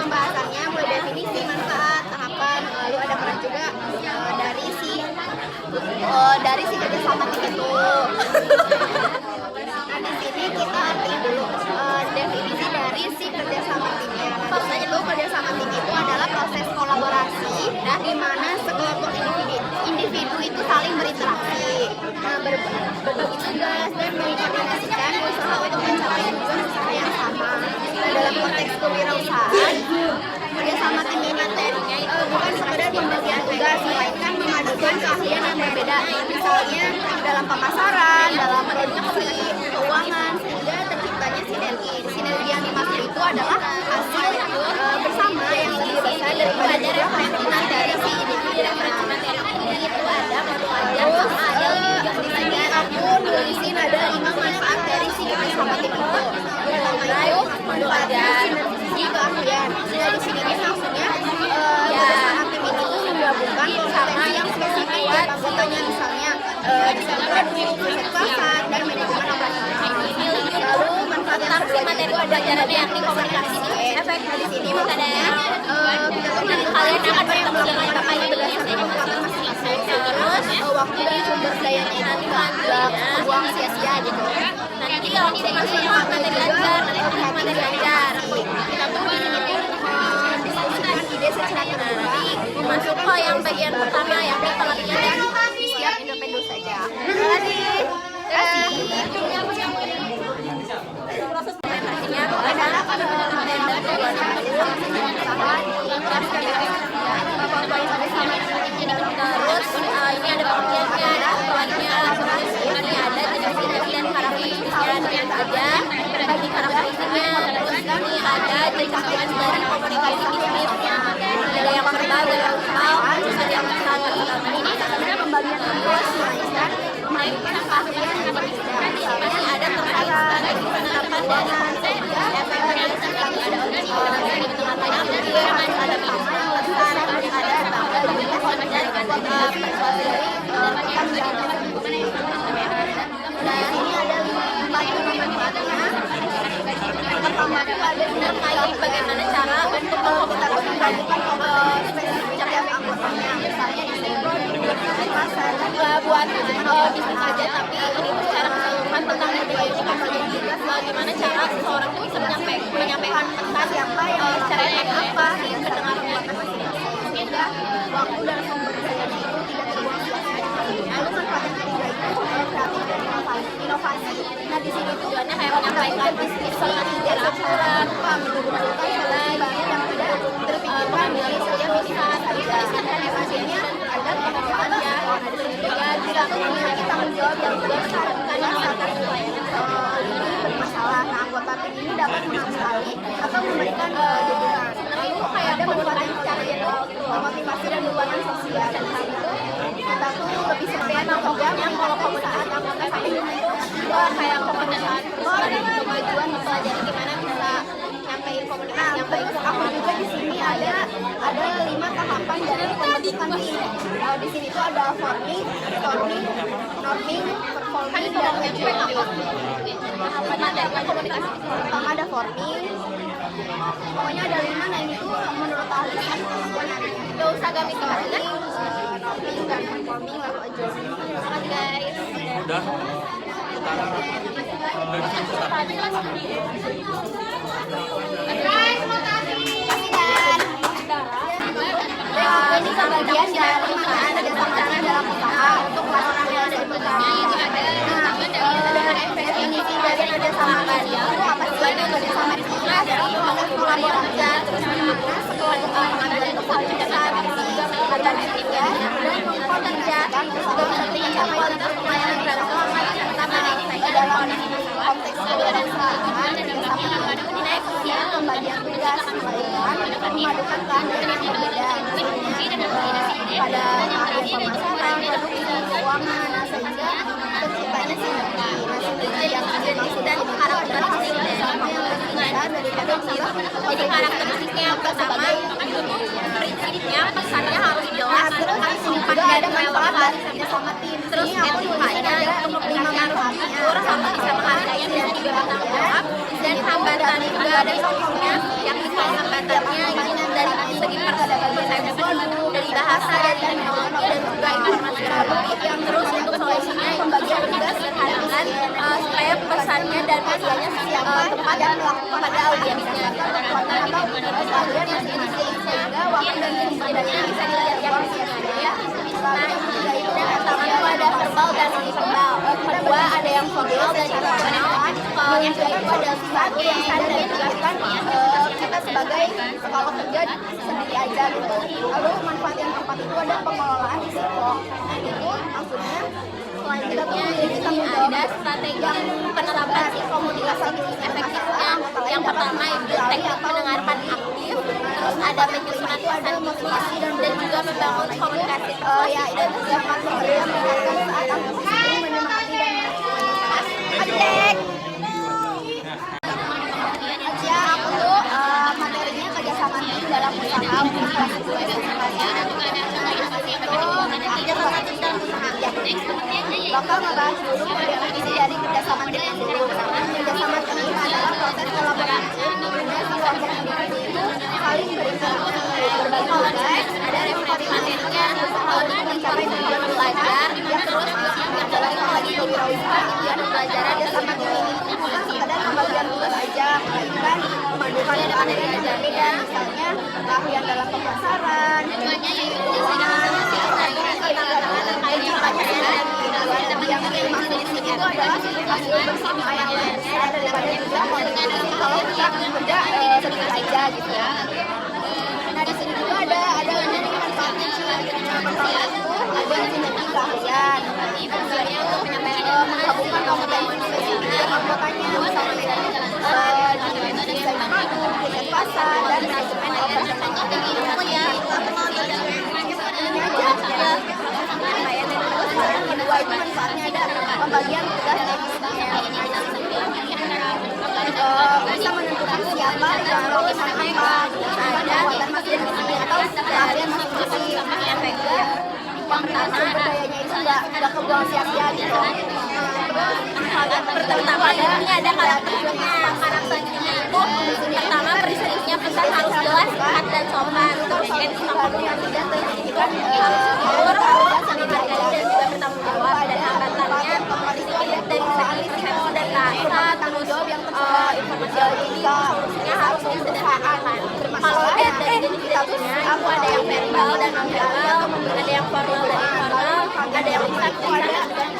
pembahasannya mulai definisi, manfaat, tahapan, lalu ada peran juga dari si kerjasama tim itu. Nah di sini kita arti dulu definisi dari si kerjasama timnya. Nah itu kerjasama tim itu adalah proses kolaborasi, di mana sekelompok individu itu saling berinteraksi, berbagi tugas dan mengkoordinasikan usaha untuk mencapai tujuan usaha yang sama. Nah dalam konteks kewirausahaan, kerjasama tim ini bukan sekedar pembagian tugas, melainkan memadukan keahlian yang berbeda, misalnya dalam pemasaran, dalam produksi, keuangan, sehingga terciptanya sinergi. Sinergi yang dimaksud itu adalah hasil bersama yang lebih besar daripada keuntungan dari si individu. Itu ada di sini aku nulisin ada 5 manfaat dari si kerjasama tim itu. Pertama itu manfaatnya sinergi keahlian. Nah di sini maksudnya kerjasama tim itu menggabungkan kompetensi yang spesifik dari anggotanya, misalnya bisa produksi, riset pasar, dan manajemen operasional. Lalu manfaat yang kedua itu ada yakni komunikasi efek. Di sini maksudnya kita tuh kalian akan bertemu dengan berdasarkan kekuatan masing-masing. Terus waktu dan sumber dayanya itu nggak buang sia-sia gitu. Nanti kalau kita masih materi belajar, materi belajar, kita tuh mendiskusikan ide secara terbuka, masuk ke yang bagian pertama yang penelitian dan siap independen saja. Terima kasih. Proses implementasinya adalah agenda keuangan terus ini ada pengertiannya, ada proyeknya, ini ada definisi dan karakteristiknya, dan ada bagi karakteristiknya, terus ini ada jenis dari komunikasi bisnisnya, ada yang verbal, ada yang visual, terus ada yang sangat. Ini sebenarnya pembagian tugas melainkan memainkan keahlian yang berbeda. Misalnya ada terkait strategi penerapan dana, efek dari ada uji, ada pertama yang lebih besar, ada tambah dan kekuatan persuasi dari nah ini ada 5 manfaatnya. Pertama itu ada terkait bagaimana cara untuk kita melakukan spesifik setiap anggotanya, misalnya di sini pasar buat bisnis saja, tapi ini secara keseluruhan tentang bagaimana cara seseorang itu bisa menyampaikan pesan siapa yang secara apa yang terdengar kekuatan masing-masing, sehingga waktu dan sumber dayanya itu tidak terbuang sia-sia. Lalu manfaat yang ketiga itu kreatif dan inovasi. Nah di sini tujuannya kayak menyampaikan bisnis ide akurat, menggunakan solusi baru yang tidak terpikirkan dari setiap bisnis saja. Dan efisiennya ada kemanfaatannya. Dan tidak memiliki tanggung jawab yang besar karena saat pelayanan ini bermasalah. Nah anggota tim ini dapat mengambil atau memberikan dukungan. Nah itu kayak ada manfaat yang secara itu motivasi dan dukungan sosial. Dan hal itu kita tuh lebih sebenarnya namanya kalau saat anggota tim itu kayak komunikasi kemajuan mempelajari gimana bisa nyampein komunikasi yang baik. Aku juga di sini ada 5 tahapan dari pembentukan tim. Di sini tuh ada forming, storming, norming, performing, dan tahapan dari komunikasi. Pertama ada forming. Pokoknya ada 5. Nah ini tuh menurut ahli gak usah gak mikir norming dan performing lalu aja. Terima kasih guys. Udah. Ini kebagian dari mana kerjasama dalam usaha untuk orang yang ada di perusahaan. Nah, definisi dari kerjasama tadi itu apa sih? Kerjasama itu adalah kolaborasi terus bagaimana sekelompok orang untuk saling berkoordinasi agar efisien dan mengkoordinasikan usaha untuk mencapai kualitas pelayanan dalam konteks kewirausahaan. Kerjasama itu tidak efisien pembagian tugas, melainkan memadukan keahlian yang berbeda. Pada keahlian pemasaran, produksi, keuangan, sehingga terciptanya sinergi. Sinergi yang dimaksud dan karakteristik sama yang lebih besar daripada jadi karakteristiknya yang pertama itu tuh prinsipnya pesannya harus jelas, harus juga ada manfaat dari kerjasama tim. terus etikanya untuk memberikan figur harus bisa menghargai dan juga bertanggung jawab, dan kemudian hambatan juga ada isinya, yakni hambatannya itu dari segi persepsi, dari bahasa, dari teknologi, dan juga informasi publik. Terus untuk solusinya itu pembagian tugas sederhanakan supaya pesannya dan medianya tepat dan pada audiensnya. Sehingga waktu dan setidaknya bisa dilihat yang ya. Nah, itu pertama itu ada verbal dan non verbal. Kedua ada yang formal dan informal. Yang kedua ada sesuatu yang sadar dan dilakukan kita sebagai psikolog kerja sendiri aja gitu. Lalu manfaat yang keempat itu ada pengelolaan risiko. Itu maksudnya selanjutnya kita ada strategi penerapan komunikasi efektifnya. Yang pertama itu teknik mendengarkan aktif, terus ada penyusunan pesan visi dan juga membangun komunikasi ya dan siapa yang mendengarkan saat aktif menyemangati dan memotivasi. Ya aku tuh materinya kerjasama tim dalam usaha bakal ngebahas dulu definisi dari kerjasama tim dulu. Kerjasama tim adalah proses kolaborasi dimana kelompok individu itu saling berinteraksi berbagi tugas, ada referensi materinya untuk mencapai tujuan belajar, terus menjalankan lagi kewirausahaan dan pembelajaran. Kerjasama tim ini bukan sekedar pembagian tugas aja, melainkan memadukan keahlian yang berbeda, misalnya keahlian dalam pemasaran, yang dimaksud di sini itu adalah hasil bersama yang lebih besar daripada juga kalau kita kerja sendiri aja gitu ya. Nah di sini juga ada ini manfaatnya yang pertama itu ada sinergi keahlian, misalnya untuk menggabungkan kompetensi spesifik anggotanya, misalnya di desain produk, riset pasar dan manajemen operasional. Ini aja. Kedua itu manfaatnya ada pembagian tugas definisinya, bisa menentukan siapa yang melakukan apa, kekuatan masing-masing atau keahlian masing-masing. Yang pertama sumber dayanya itu nggak kebuang sia-sia gitu. Pertama ini ada karakternya. Karakternya itu pertama presentasinya pesan harus jelas, singkat dan sopan. Terus yang tidak terjadikan harus saling menghargai dan juga bertanggung jawab. Dan hambatannya itu lihat dari segi persepsi dan bahasa, tanggung jawab yang informasi ini solusinya harus disederhanakan. Kalau lihat dari identitasnya aku ada yang verbal dan non verbal, ada yang formal dan informal, ada yang bisa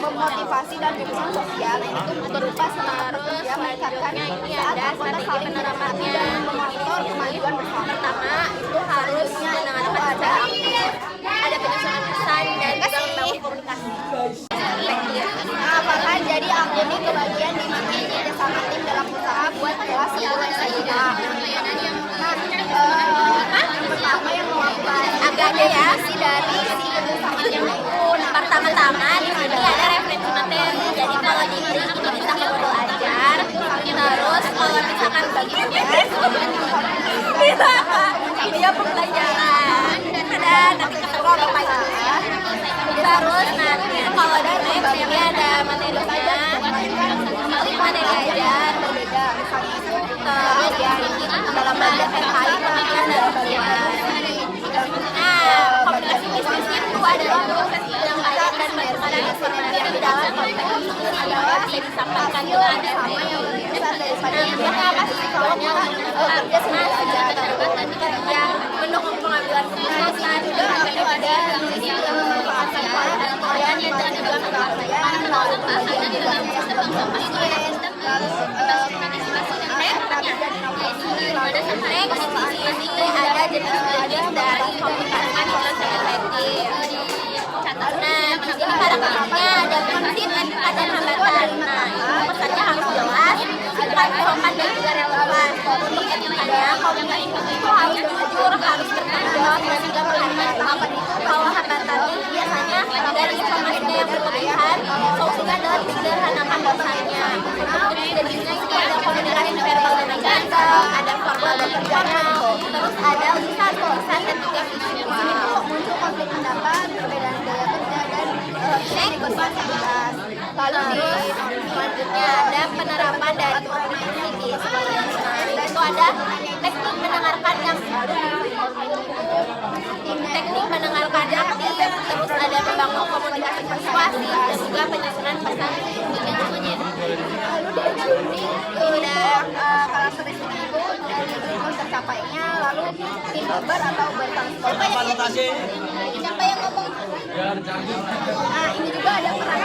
memotivasi dan dukungan sosial. Itu berupa semangat bekerja meningkatkannya ini ada strategi penerapannya dan memonitor kemajuan bersama. Pertama itu harusnya ada aktif, ada penyusunan pesan dan juga membangun komunikasi. Apakah jadi aku ini kebagian di mana kerjasama tim dalam usaha buat kelas 10 SMA. Nah, pertama yang mau aku bahas agaknya ya dari si kerjasama tim itu. Pertama-tama di sini ada referensi materi. Jadi kalau di sini kita bisa belajar. Terus kalau misalkan bagi tugas, bisa apa? Dia pembelajaran. Dan nanti ketemu apa ya? Terus nanti kalau di lab ini ada materinya. Materi ajar berbeda. Terus ya dalam belajar terkait pemikiran dan pembelajaran. Nah, komunikasi bisnis itu adalah proses penyampaian dan penyebaran informasi yang di dalam konteks bisnis adalah bisa disampaikan dengan sama yang lebih besar daripada yang apa sih kalau kerja sendiri aja dan kerja mendukung pengambilan keputusan juga itu ada visi yang memanfaatkan keahlian dan juga keahlian lalu kemudian juga pasien lalu dan inovasi lalu ada jenis-jenis dari komunikasi yang efektif. Nah, di sini karakternya ada prinsip, etika dan hambatan. Nah, pesannya harus jelas, singkat, sopan dan juga relevan. Untuk etikanya, komunikasi itu harus jujur, harus bertanggung jawab dan juga menghargai. Kalau hambatannya biasanya dari informasinya yang berlebihan, solusinya adalah sederhanakan pesannya. Untuk jenisnya itu ada komunikasi verbal dan non verbal, ada formal dan informal, terus ada lisan, tulisan dan juga visi. Di sini tuh muncul konflik pendapat, perbedaan gaya kerja dan negosiasi. Lalu di selanjutnya ada penerapan dari komunikasi di sekolah teknik mendengarkan yang aktif, terus ada membangun komunikasi persuasif dan juga penyusunan pesan sembunyi. Udah karakteristik itu dari belum tercapainya, lalu introvert atau bertransport. Siapa yang ngomong? Nah, ini juga ada peran